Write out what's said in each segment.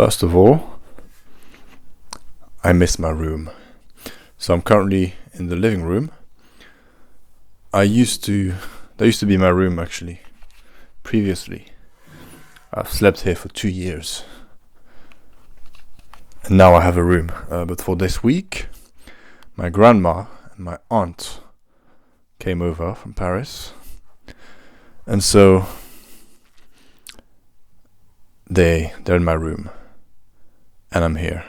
First of all, I miss my room. So I'm currently in the living room. That used to be my room actually, previously. I've slept here for 2 years. And now I have a room. But for this week, my grandma and my aunt came over from Paris. And so they're in my room. And I'm here.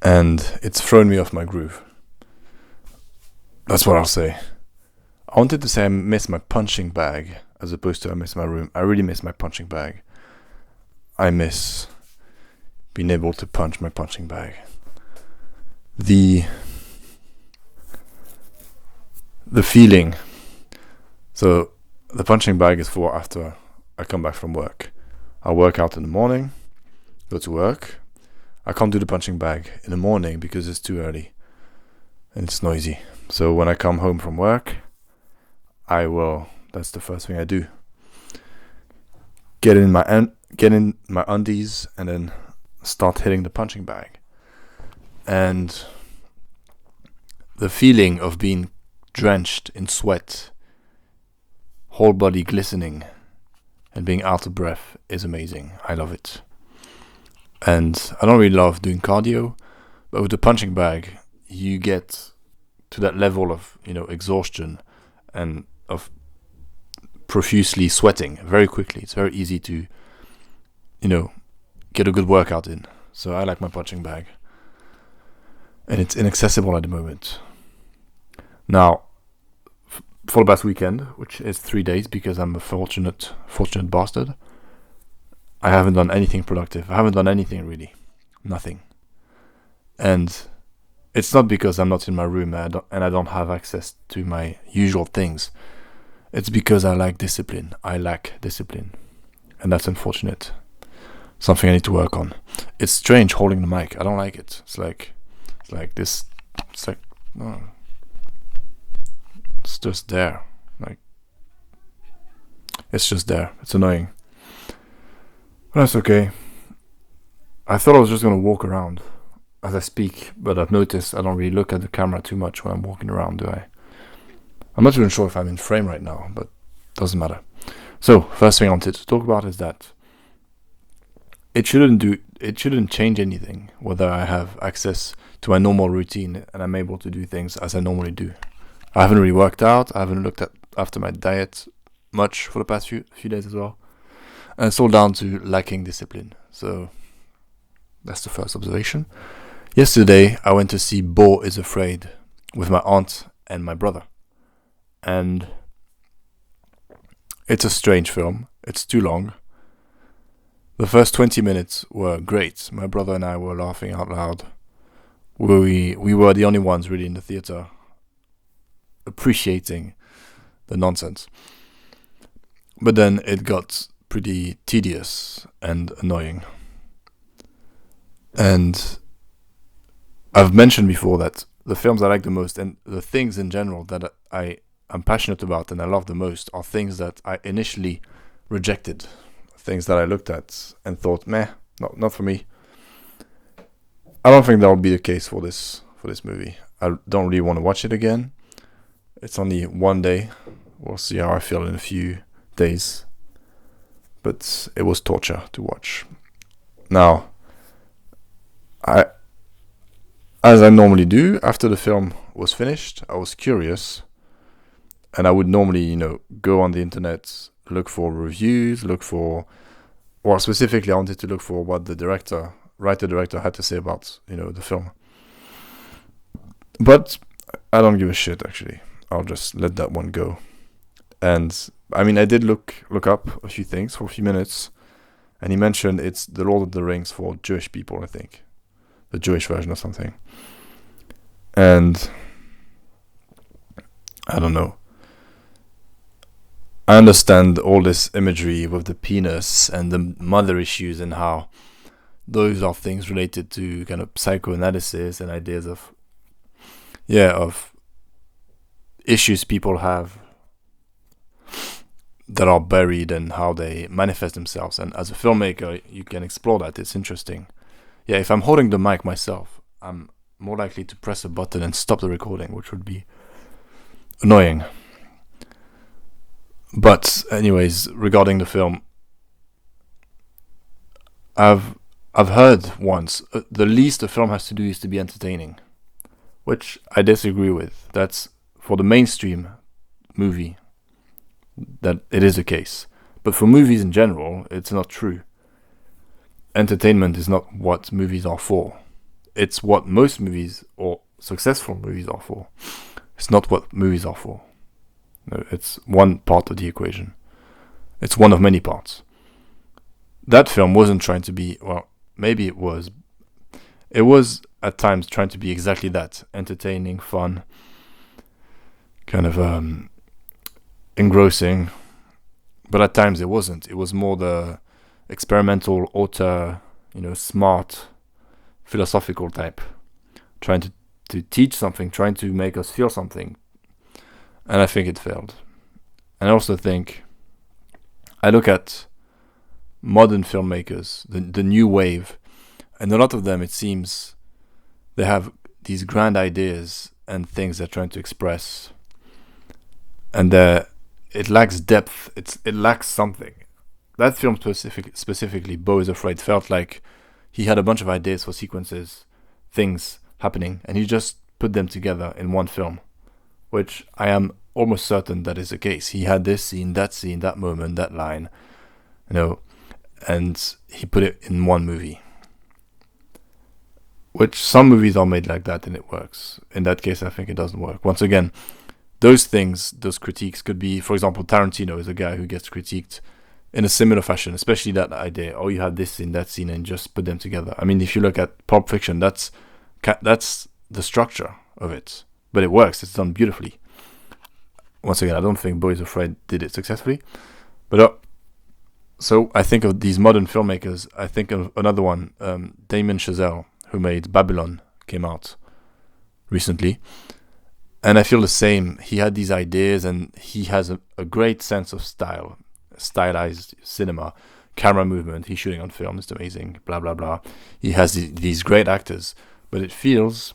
And it's thrown me off my groove. That's what I'll say. I wanted to say I miss my punching bag as opposed to I miss my room. I really miss my punching bag. I miss being able to punch my punching bag. The feeling. So the punching bag is for after I come back from work. I work out in the morning, go to work. I can't do the punching bag in the morning because it's too early and it's noisy. So when I come home from work, that's the first thing I do. Get in my undies and then start hitting the punching bag. And the feeling of being drenched in sweat, whole body glistening, and being out of breath is amazing. I love it. And I don't really love doing cardio, but with the punching bag, you get to that level of, exhaustion and of profusely sweating very quickly. It's very easy to, get a good workout in. So I like my punching bag. And it's inaccessible at the moment. Now, for the past weekend, which is 3 days because I'm a fortunate bastard, I haven't done anything productive. I haven't done anything really. Nothing. And it's not because I'm not in my room and I don't have access to my usual things. It's because I lack discipline. And that's unfortunate. Something I need to work on. It's strange holding the mic. I don't like it. It's like this. No. It's just there. It's just there. It's annoying. But that's okay. I thought I was just going to walk around as I speak, but I've noticed I don't really look at the camera too much when I'm walking around, do I? I'm not even sure if I'm in frame right now, but doesn't matter. So, first thing I wanted to talk about is that it shouldn't change anything whether I have access to my normal routine and I'm able to do things as I normally do. I haven't really worked out. I haven't looked after my diet much for the past few days as well. And it's all down to lacking discipline. So that's the first observation. Yesterday, I went to see Abou is Afraid with my aunt and my brother. And it's a strange film. It's too long. The first 20 minutes were great. My brother and I were laughing out loud. We were the only ones really in the theater appreciating the nonsense. But then it got pretty tedious and annoying. And I've mentioned before that the films I like the most and the things in general that I'm passionate about and I love the most are things that I initially rejected. Things that I looked at and thought, not for me. I don't think that will be the case for this movie. I don't really want to watch it again. It's only one day. We'll see how I feel in a few days. But it was torture to watch. Now, as I normally do, after the film was finished, I was curious. And I would normally, go on the internet, look for reviews, or specifically I wanted to look for what the writer-director had to say about, the film. But I don't give a shit, actually. I'll just let that one go. And, I did look up a few things for a few minutes, and he mentioned it's the Lord of the Rings for Jewish people, I think. The Jewish version or something. And I don't know. I understand all this imagery with the penis and the mother issues and how those are things related to kind of psychoanalysis and ideas of issues people have that are buried and how they manifest themselves. And as a filmmaker, you can explore that. It's interesting. Yeah, if I'm holding the mic myself, I'm more likely to press a button and stop the recording, which would be annoying. But anyways, regarding the film, I've heard once the least a film has to do is to be entertaining, which I disagree with. That's for the mainstream movie that it is the case, but for movies in general, it's not true. Entertainment is not what movies are for. It's what most movies or successful movies are for. It's not what movies are for. No, it's one part of the equation. It's one of many parts. That film wasn't trying to be, well, maybe it was. It was at times trying to be exactly that. Entertaining, fun, kind of engrossing. But at times it wasn't. It was more the experimental, auteur, smart, philosophical type. Trying to teach something, trying to make us feel something. And I think it failed. And I also think, I look at modern filmmakers, the new wave, and a lot of them, it seems, they have these grand ideas and things they're trying to express, and it lacks depth. It lacks something. That film specifically, Beau is Afraid, felt like he had a bunch of ideas for sequences, things happening, and he just put them together in one film, which I am almost certain that is the case. He had this scene, that moment, that line, and he put it in one movie. Which some movies are made like that and it works. In that case, I think it doesn't work. Once again, those things, those critiques could be, for example, Tarantino is a guy who gets critiqued in a similar fashion, especially that idea, oh, you have this scene, that scene, and just put them together. I mean, if you look at Pulp Fiction, that's the structure of it. But it works, it's done beautifully. Once again, I don't think Beau is Afraid did it successfully. But so I think of these modern filmmakers, I think of another one, Damien Chazelle, who made Babylon, came out recently. And I feel the same. He had these ideas and he has a great sense of style, stylized cinema, camera movement. He's shooting on film, it's amazing, blah, blah, blah. He has these great actors, but it feels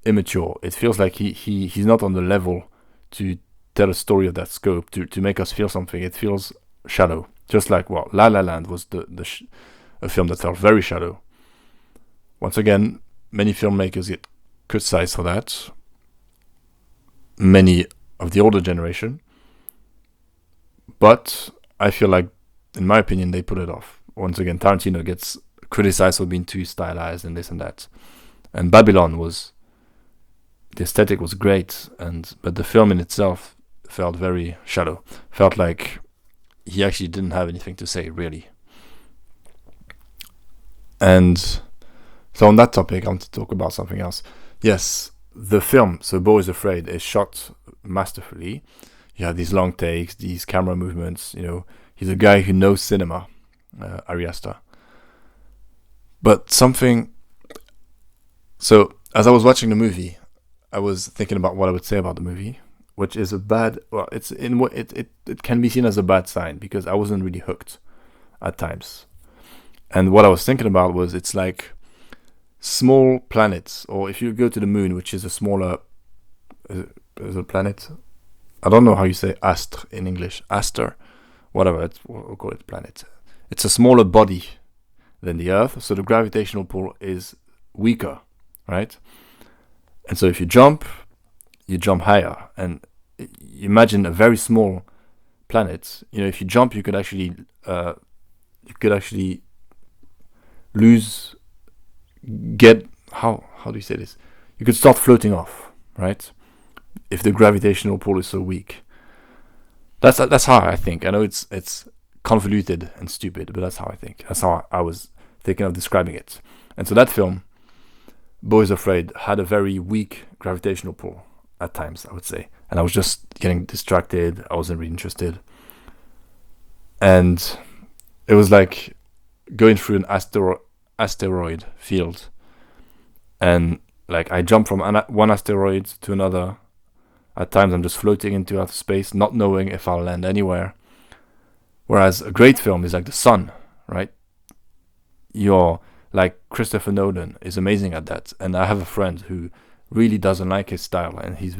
immature. It feels like he's not on the level to tell a story of that scope, to make us feel something. It feels shallow. Just like, La La Land was a film that felt very shallow. Once again, many filmmakers get criticized for that. Many of the older generation. But I feel like, in my opinion, they put it off. Once again, Tarantino gets criticized for being too stylized and this and that. And Babylon the aesthetic was great, but the film in itself felt very shallow. Felt like he actually didn't have anything to say, really. And so on that topic, I want to talk about something else. Yes, the film, so Beau is Afraid, is shot masterfully. You have these long takes, these camera movements, he's a guy who knows cinema, Ari Aster. But so as I was watching the movie, I was thinking about what I would say about the movie, which is it can be seen as a bad sign, because I wasn't really hooked at times. And what I was thinking about was, it's like small planets, or if you go to the moon, which is a smaller is a planet. I don't know how you say astre in English. Aster, whatever, we'll call it planet. It's a smaller body than the Earth, so the gravitational pull is weaker, right? And so if you jump higher, and you imagine a very small planet. If you jump, you could actually how do you say this? You could start floating off, right? If the gravitational pull is so weak. That's how I think. I know it's convoluted and stupid, but that's how I think. That's how I was thinking of describing it. And so that film, Beau is Afraid, had a very weak gravitational pull at times, I would say. And I was just getting distracted. I wasn't really interested. And it was like going through an asteroid field. And like I jump from one asteroid to another. At times I'm just floating into outer space, not knowing if I'll land anywhere. Whereas a great film is like the sun, right? You're like Christopher Nolan is amazing at that. And I have a friend who really doesn't like his style, and he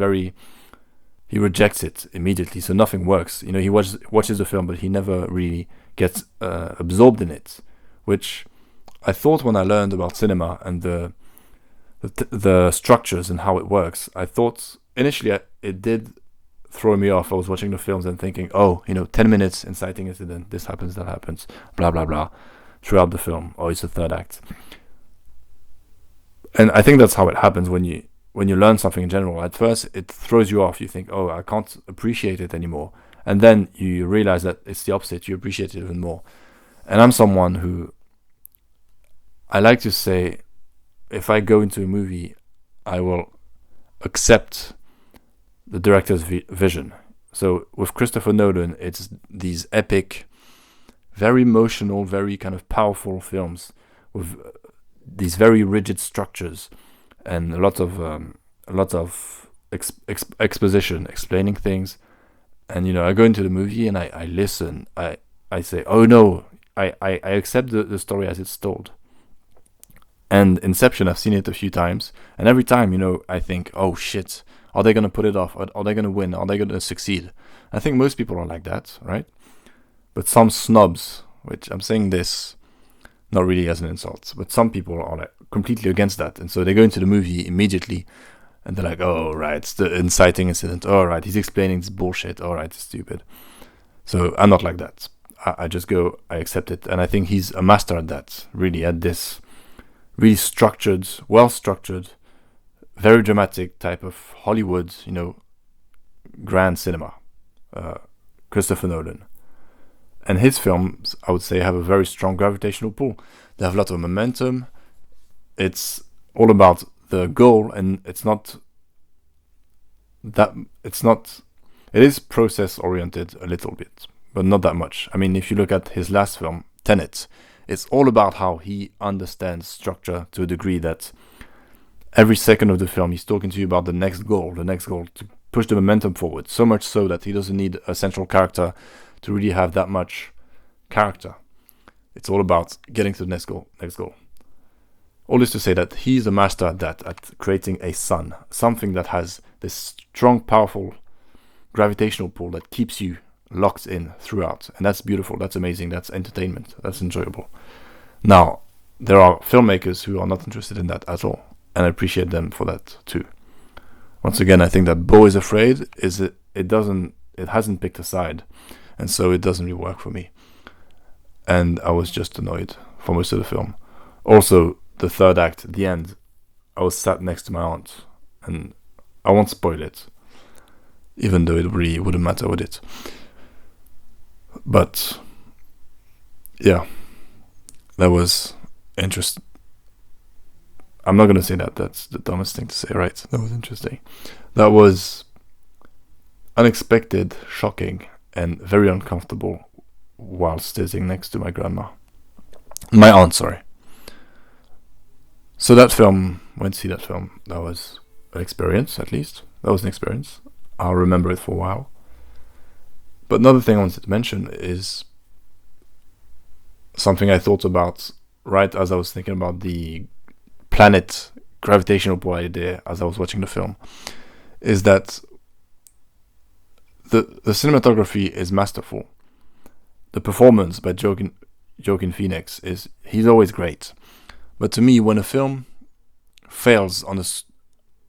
rejects it immediately, so nothing works. He watches the film, but he never really gets absorbed in it, which I thought when I learned about cinema and the structures and how it works. I thought initially it did throw me off. I was watching the films and thinking, 10 minutes, inciting incident, this happens, that happens, blah blah blah, throughout the film. Or it's the third act, and I think that's how it happens when you learn something in general. At first, it throws you off. You think, oh, I can't appreciate it anymore, and then you realize that it's the opposite. You appreciate it even more. And I'm someone who, I like to say, if I go into a movie, I will accept the director's vision. So with Christopher Nolan, it's these epic, very emotional, very kind of powerful films with these very rigid structures and a lot of exposition, explaining things. And I go into the movie and I listen. I say, oh no, I accept the story as it's told. And Inception, I've seen it a few times, and every time, I think, oh shit, are they going to put it off? Are they going to win? Are they going to succeed? I think most people are like that, right? But some snobs, which I'm saying this not really as an insult, but some people are like completely against that. And so they go into the movie immediately, and they're like, oh, right, it's the inciting incident. Oh, right, he's explaining this bullshit. Oh, right, it's stupid. So I'm not like that. I just go, I accept it. And I think he's a master at that, really, at this really structured, well-structured, very dramatic type of Hollywood, grand cinema. Christopher Nolan. And his films, I would say, have a very strong gravitational pull. They have a lot of momentum. It's all about the goal, and it is process-oriented a little bit, but not that much. I mean, if you look at his last film, Tenet, it's all about how he understands structure to a degree that every second of the film he's talking to you about the next goal to push the momentum forward. So much so that he doesn't need a central character to really have that much character. It's all about getting to the next goal. All this to say that he's a master at that, at creating a sun, something that has this strong, powerful gravitational pull that keeps you locked in throughout. And that's beautiful, that's amazing, that's entertainment, that's enjoyable. Now, there are filmmakers who are not interested in that at all, and I appreciate them for that too. Once again, I think that Beau is Afraid it hasn't picked a side, and so it doesn't really work for me. And I was just annoyed for most of the film. Also, the third act, the end, I was sat next to my aunt, and I won't spoil it, even though it really wouldn't matter, would it? But yeah, that was interesting. I'm not going to say that. That's the dumbest thing to say, right? That was interesting. That was unexpected, shocking, and very uncomfortable while sitting next to my grandma. My aunt, sorry. So that film, went to see that film. That was an experience, at least. That was an experience. I'll remember it for a while. But another thing I wanted to mention is something I thought about right as I was thinking about the planet gravitational pull idea as I was watching the film, is that the cinematography is masterful. The performance by Joaquin Phoenix he's always great. But to me, when a film fails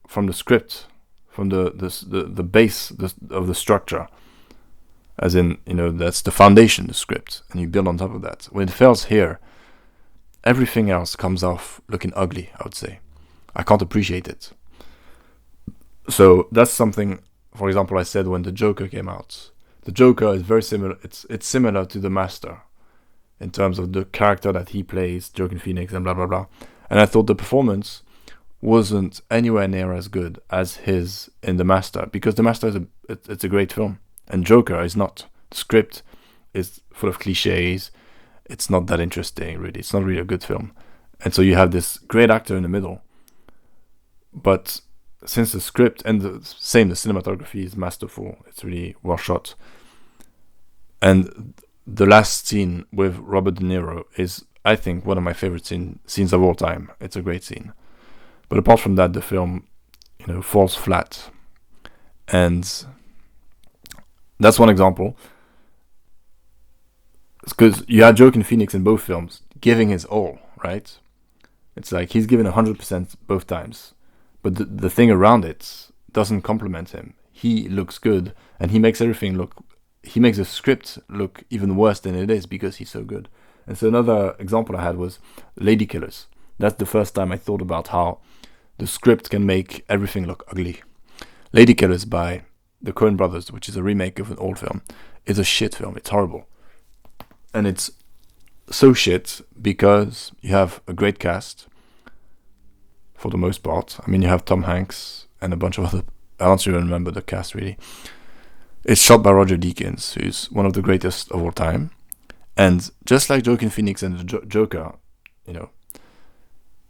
from the script, from the base of the structure, as in, that's the foundation, the script, and you build on top of that. When it fails here, everything else comes off looking ugly, I would say. I can't appreciate it. So that's something, for example, I said when The Joker came out. The Joker is very similar. It's similar to The Master in terms of the character that he plays, Joaquin Phoenix, and blah, blah, blah. And I thought the performance wasn't anywhere near as good as his in The Master, because The Master it's a great film. And Joker is not. The script is full of cliches. It's not that interesting, really. It's not really a good film. And so you have this great actor in the middle. But since the script and the cinematography is masterful, it's really well shot. And the last scene with Robert De Niro is, I think, one of my favorite scenes of all time. It's a great scene. But apart from that, the film, falls flat. And that's one example. Because you had Joaquin Phoenix in both films giving his all, right? It's like he's given 100% both times. But the thing around it doesn't complement him. He looks good, and he makes the script look even worse than it is because he's so good. And so another example I had was Lady Killers. That's the first time I thought about how the script can make everything look ugly. Lady Killers by the Coen brothers, which is a remake of an old film, is a shit film. It's horrible. And it's so shit because you have a great cast for the most part. I mean, you have Tom Hanks and a bunch of other... I don't even remember the cast, really. It's shot by Roger Deakins, who's one of the greatest of all time. And just like Joaquin Phoenix and the Joker,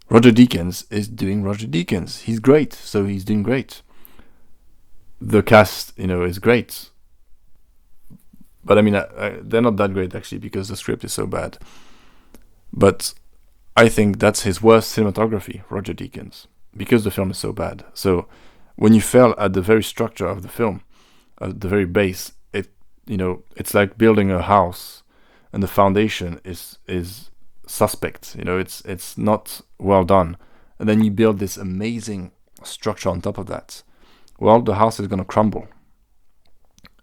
Roger Deakins is doing Roger Deakins. He's great, so he's doing great. The cast, is great. But I mean, they're not that great, actually, because the script is so bad. But I think that's his worst cinematography, Roger Deakins, because the film is so bad. So when you fail at the very structure of the film, at the very base, it's like building a house and the foundation is suspect. It's not well done. And then you build this amazing structure on top of that. Well, the house is going to crumble.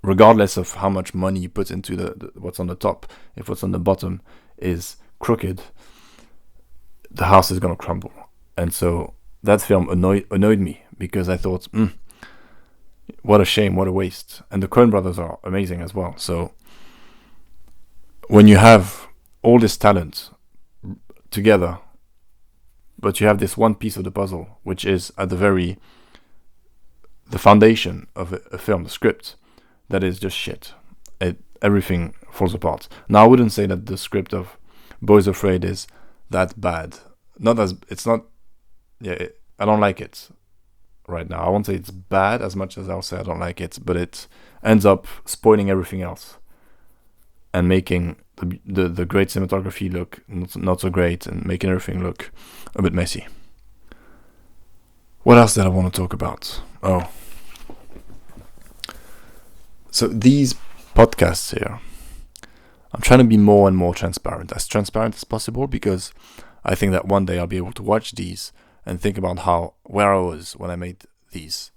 Regardless of how much money you put into the what's on the top. If what's on the bottom is crooked, the house is going to crumble. And so that film annoyed me because I thought, what a shame, what a waste. And the Coen brothers are amazing as well. So when you have all this talent together, but you have this one piece of the puzzle, which is at the foundation of a film, the script, that is just shit. Everything falls apart. Now, I wouldn't say that the script of Boys Afraid is that bad. I don't like it right now. I won't say it's bad as much as I'll say I don't like it, but it ends up spoiling everything else and making the great cinematography look not so great and making everything look a bit messy. What else did I want to talk about? Oh. So these podcasts here, I'm trying to be more and more transparent as possible, because I think that one day I'll be able to watch these and think about where I was when I made these.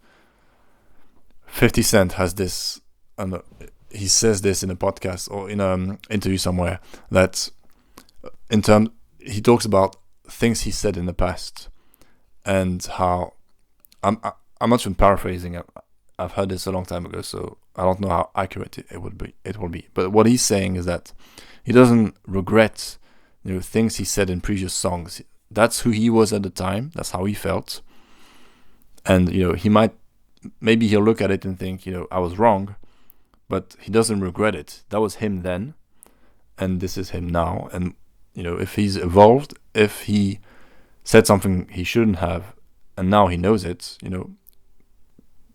50 Cent has this, and he says this in a podcast or in an interview somewhere, that he talks about things he said in the past and how I'm not even paraphrasing. I've heard this a long time ago, so I don't know how accurate it will be. But what he's saying is that he doesn't regret, things he said in previous songs. That's who he was at the time. That's how he felt. And, maybe he'll look at it and think, I was wrong, but he doesn't regret it. That was him then, and this is him now. And, if he's evolved, if he said something he shouldn't have, and now he knows it,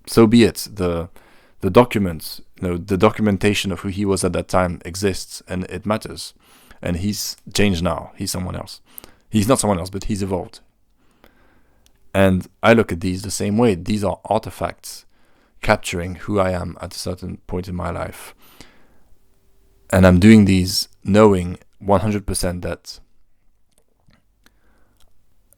so be it. The documents, the documentation of who he was at that time exists, and it matters. And he's changed now. He's someone else. He's not someone else, but he's evolved. And I look at these the same way. These are artifacts capturing who I am at a certain point in my life. And I'm doing these knowing 100% that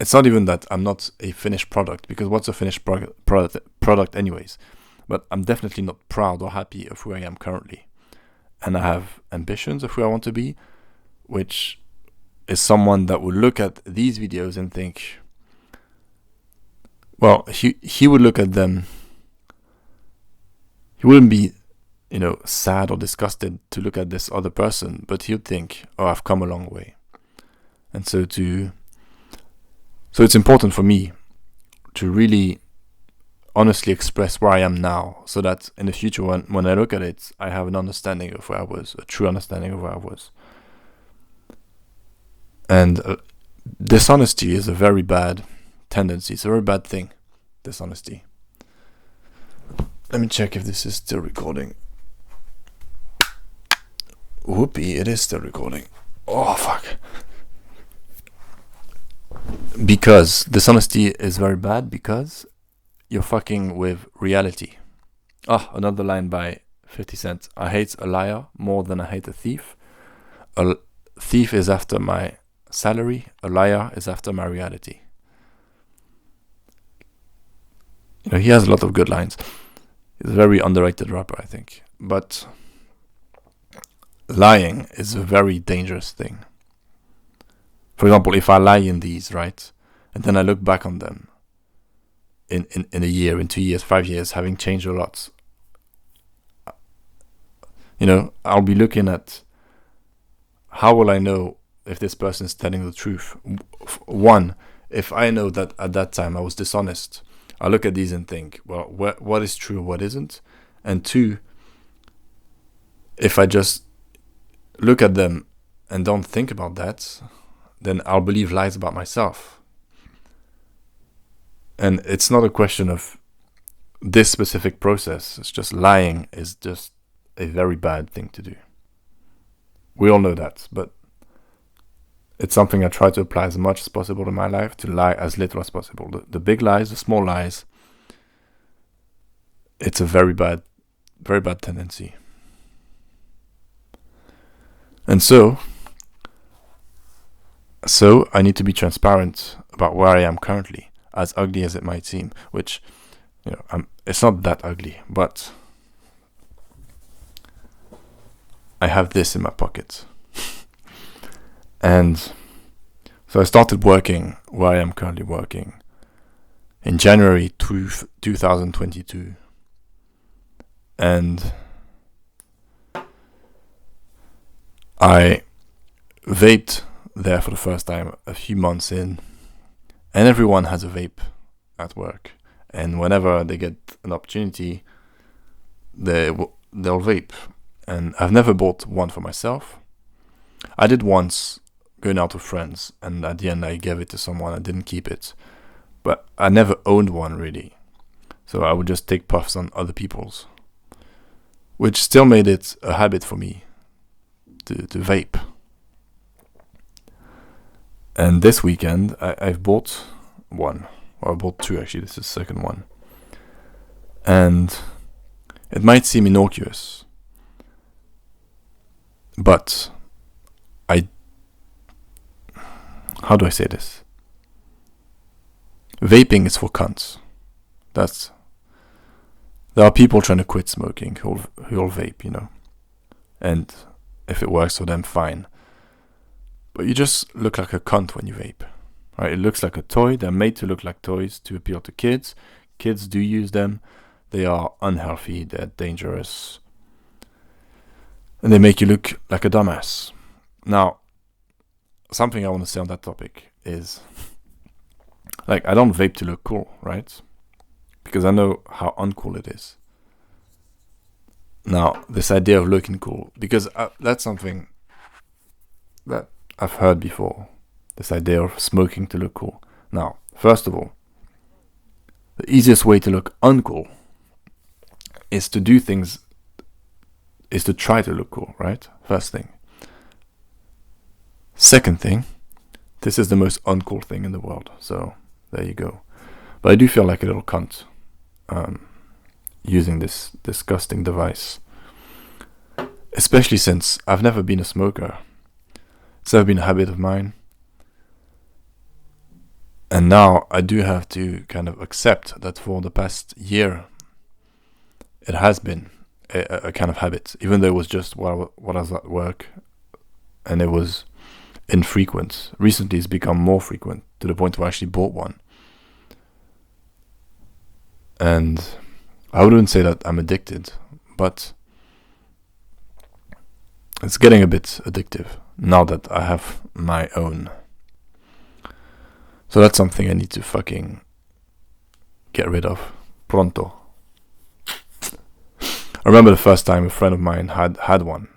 it's not even that I'm not a finished product, because what's a finished product anyways? But I'm definitely not proud or happy of who I am currently. And I have ambitions of who I want to be, which is someone that would look at these videos and think, well, he would look at them, he wouldn't be, sad or disgusted to look at this other person, but he would think, oh, I've come a long way. And so it's important for me to really honestly express where I am now, so that in the future when I look at it, I have an understanding of where I was, a true understanding of where I was. And dishonesty is a very bad tendency. It's a very bad thing, dishonesty. Let me check if this is still recording. Whoopee, it is still recording. Oh, fuck. Because dishonesty is very bad because you're fucking with reality. Another line by 50 Cent. I hate a liar more than I hate a thief. A thief is after my salary. A liar is after my reality. You know, he has a lot of good lines. He's a very underrated rapper, I think. But lying is a very dangerous thing. For example, if I lie in these, right, and then I look back on them in a year, in 2 years, 5 years, having changed a lot, you know, I'll be looking at how will I know if this person is telling the truth. One, if I know that at that time I was dishonest, I look at these and think, well, what is true, what isn't? And two, if I just look at them and don't think about that, then I'll believe lies about myself. And it's not a question of this specific process. It's just lying is just a very bad thing to do. We all know that, but it's something I try to apply as much as possible in my life, to lie as little as possible. The big lies, the small lies, it's a very bad tendency. And so I need to be transparent about where I am currently, as ugly as it might seem, which, you know, it's not that ugly, but I have this in my pocket. And so I started working where I am currently working in January 2022. And I vaped there for the first time a few months in, and everyone has a vape at work, and whenever they get an opportunity, they'll vape. And I've never bought one for myself. I did once, going out with friends, and at the end I gave it to someone. I didn't keep it, but I never owned one really, so I would just take puffs on other people's, which still made it a habit for me to vape. And this weekend I've bought one, or I bought two actually, this is the second one. And it might seem innocuous, but how do I say this? Vaping is for cunts. There are people trying to quit smoking who'll vape, you know. And if it works for them, fine. But you just look like a cunt when you vape, right? It looks like a toy. They're made to look like toys to appeal to kids. Kids do use them. They are unhealthy. They're dangerous. And they make you look like a dumbass. Now, something I want to say on that topic is, like, I don't vape to look cool, right? Because I know how uncool it is. Now, this idea of looking cool, because that's something that I've heard before. This idea of smoking to look cool. Now, first of all, the easiest way to look uncool is to do things, is to try to look cool, right? First thing. Second thing, this is the most uncool thing in the world, so there you go. But I do feel like a little cunt using this disgusting device, especially since I've never been a smoker. It's never been a habit of mine, and now I do have to kind of accept that for the past year it has been a kind of habit, even though it was just while I was at work and it was infrequent. Recently it's become more frequent to the point where I actually bought one. And I wouldn't say that I'm addicted, but it's getting a bit addictive now that I have my own. So that's something I need to fucking get rid of pronto. I remember the first time a friend of mine had one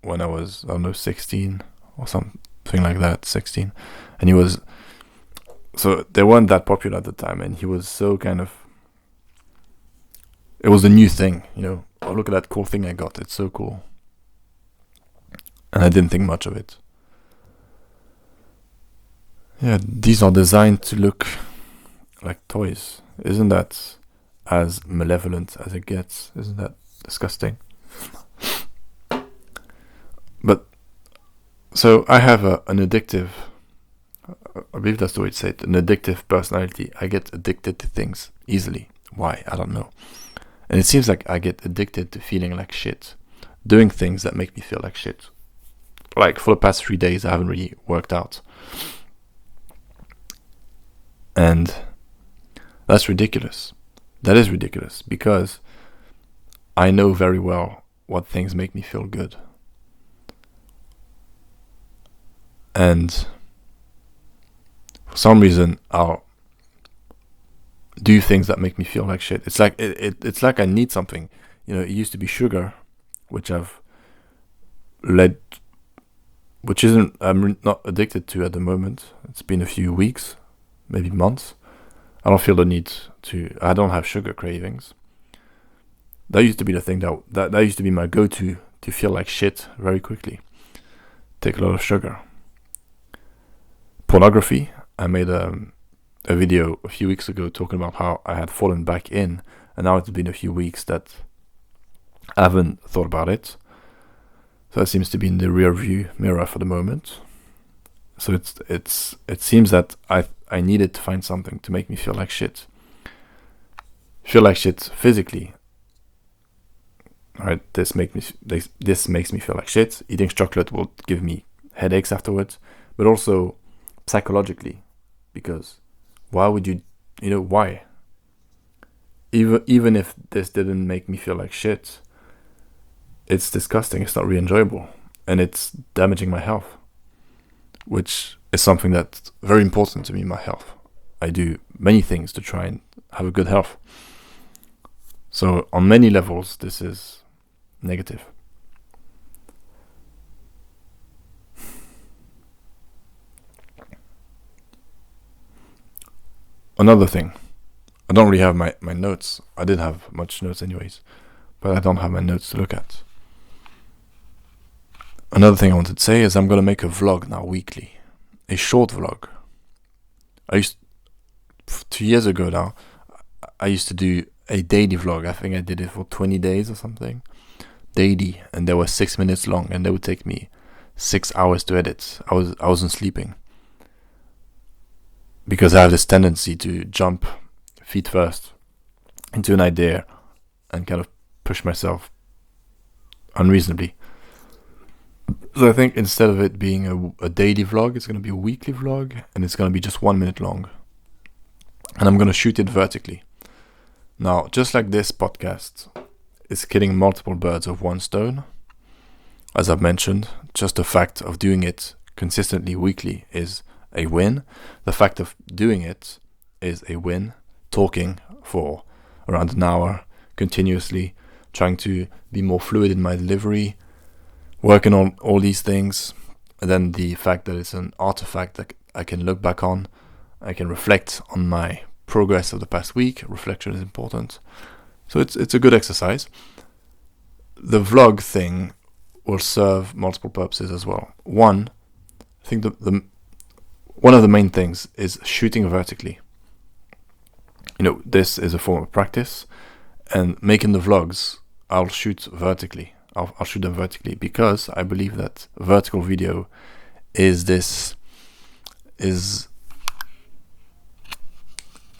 when I was, 16 or something like that, 16. And so they weren't that popular at the time, and he was so kind of, it was a new thing, you know. Oh, look at that cool thing I got, it's so cool. and I didn't think much of it. Yeah, these are designed to look like toys. Isn't that as malevolent as it gets? Isn't that disgusting? But so I have an addictive, I believe that's the way to say it, an addictive personality. I get addicted to things easily. Why? I don't know. And it seems like I get addicted to feeling like shit, doing things that make me feel like shit. Like for the past 3 days, I haven't really worked out. And that's ridiculous. That is ridiculous because I know very well what things make me feel good. And for some reason, I'll do things that make me feel like shit. It's like it's like I need something. You know, it used to be sugar, which I'm not addicted to at the moment. It's been a few weeks, maybe months. I don't feel the need to. I don't have sugar cravings. That used to be the thing that used to be my go-to to feel like shit very quickly. Take a lot of sugar. Pornography. I made a video a few weeks ago talking about how I had fallen back in, and now it's been a few weeks that I haven't thought about it. So that seems to be in the rear view mirror for the moment. So it seems that I needed to find something to make me feel like shit. Feel like shit physically. Alright, this makes me feel like shit. Eating chocolate will give me headaches afterwards, but also psychologically, because why would you know why? Even if this didn't make me feel like shit, it's disgusting. It's not really enjoyable, and it's damaging my health, which is something that's very important to me. My health. I do many things to try and have a good health. So on many levels, this is negative. Another thing, I don't really have my notes. I didn't have much notes anyways, but I don't have my notes to look at. Another thing I wanted to say is I'm going to make a vlog now weekly. A short vlog. 2 years ago now, I used to do a daily vlog. I think I did it for 20 days or something. Daily, and they were 6 minutes long, and they would take me 6 hours to edit. I wasn't sleeping. Because I have this tendency to jump feet first into an idea and kind of push myself unreasonably. So I think instead of it being a daily vlog, it's going to be a weekly vlog, and it's going to be just 1 minute long. And I'm going to shoot it vertically. Now, just like this podcast is killing multiple birds with one stone, as I've mentioned, just the fact of doing it consistently weekly is a win. The fact of doing it is a win. Talking for around an hour continuously, trying to be more fluid in my delivery, working on all these things, and then the fact that it's an artifact that I can look back on, I can reflect on my progress of the past week. Reflection is important, so it's a good exercise. The vlog thing will serve multiple purposes as well. One, I think one of the main things is shooting vertically. You know, this is a form of practice, and making the vlogs, I'll shoot vertically. I'll shoot them vertically because I believe that vertical video is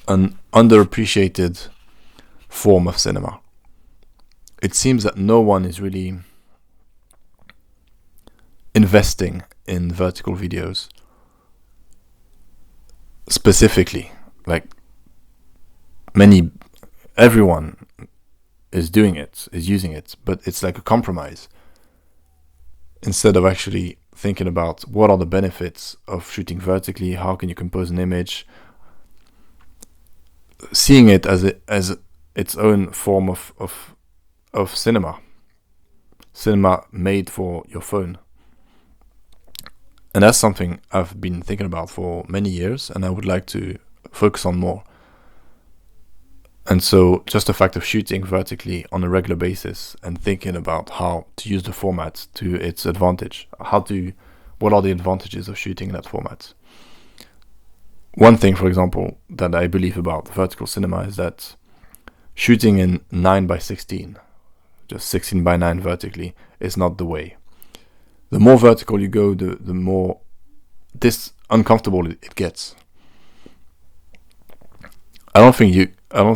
an underappreciated form of cinema. It seems that no one is really investing in vertical videos specifically. Like everyone is doing it, is using it, but it's like a compromise. Instead of actually thinking about what are the benefits of shooting vertically, how can you compose an image, seeing it as its own form of cinema made for your phone. And that's something I've been thinking about for many years, and I would like to focus on more. And so just the fact of shooting vertically on a regular basis and thinking about how to use the format to its advantage, what are the advantages of shooting in that format? One thing, for example, that I believe about vertical cinema is that shooting in 9:16, just 16:9 vertically, is not the way. The more vertical you go, the more uncomfortable it gets. I don't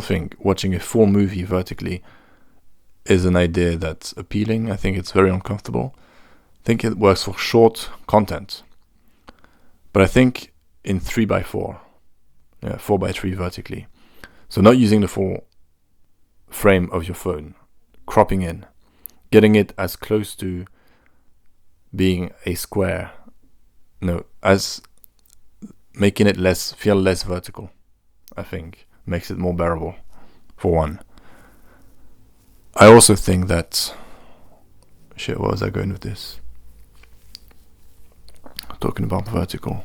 think watching a full movie vertically is an idea that's appealing. I think it's very uncomfortable. I think it works for short content. But I think in 3:4, 4:3 vertically. So not using the full frame of your phone, cropping in, getting it as close to being a square, as making it feel less vertical, I think makes it more bearable, for one. I also think that, where was I going with this? Talking about vertical.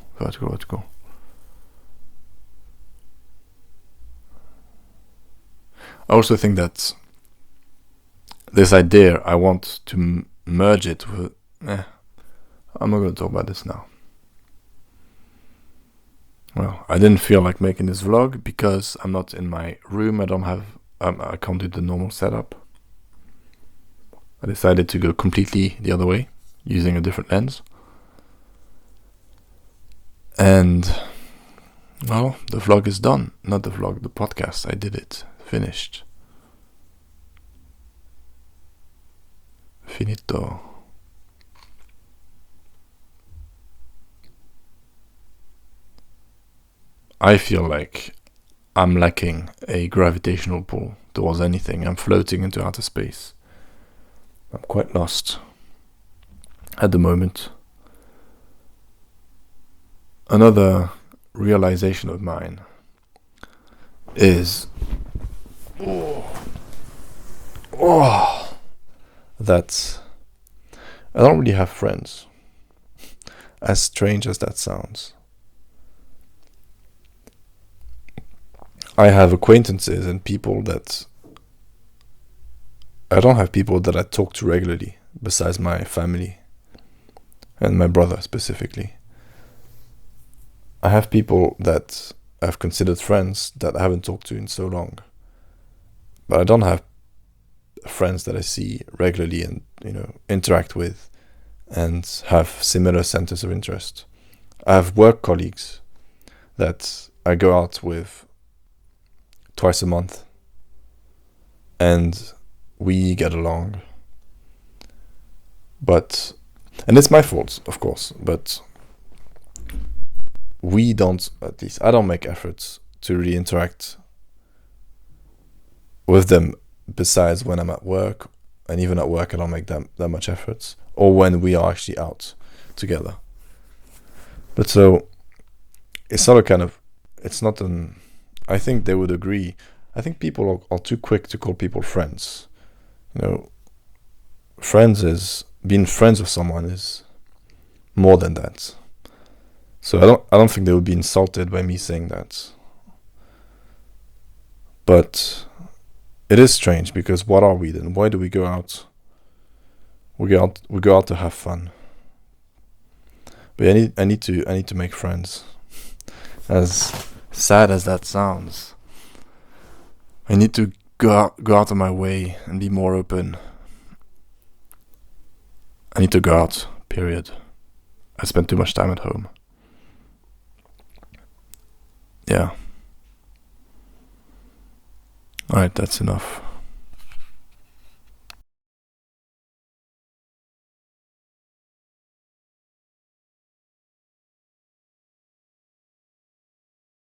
I also think that this idea, I want to merge it with... I'm not going to talk about this now. Well, I didn't feel like making this vlog because I'm not in my room. I can't do the normal setup. I decided to go completely the other way, using a different lens. And, well, the vlog is done. Not the vlog, the podcast. I did it. Finished. Finito. I feel like I'm lacking a gravitational pull towards anything. I'm floating into outer space. I'm quite lost at the moment. Another realization of mine is that I don't really have friends, as strange as that sounds. I have acquaintances and people that I don't have people that I talk to regularly, besides my family and my brother specifically. I have people that I've considered friends that I haven't talked to in so long. But I don't have friends that I see regularly and, interact with and have similar centers of interest. I have work colleagues that I go out with twice a month and we get along. And it's my fault, of course, but at least I don't make efforts to really interact with them besides when I'm at work, and even at work I don't make that much efforts, or when we are actually out together. But so it's not I think they would agree. I think people are too quick to call people friends. Being friends with someone is more than that. So I don't think they would be insulted by me saying that. But it is strange, because what are we then? Why do we go out? We go out to have fun. But I need to make friends. As sad as that sounds, I need to go out of my way and be more open. I need to go out, period. I spend too much time at home. Yeah. Alright, that's enough.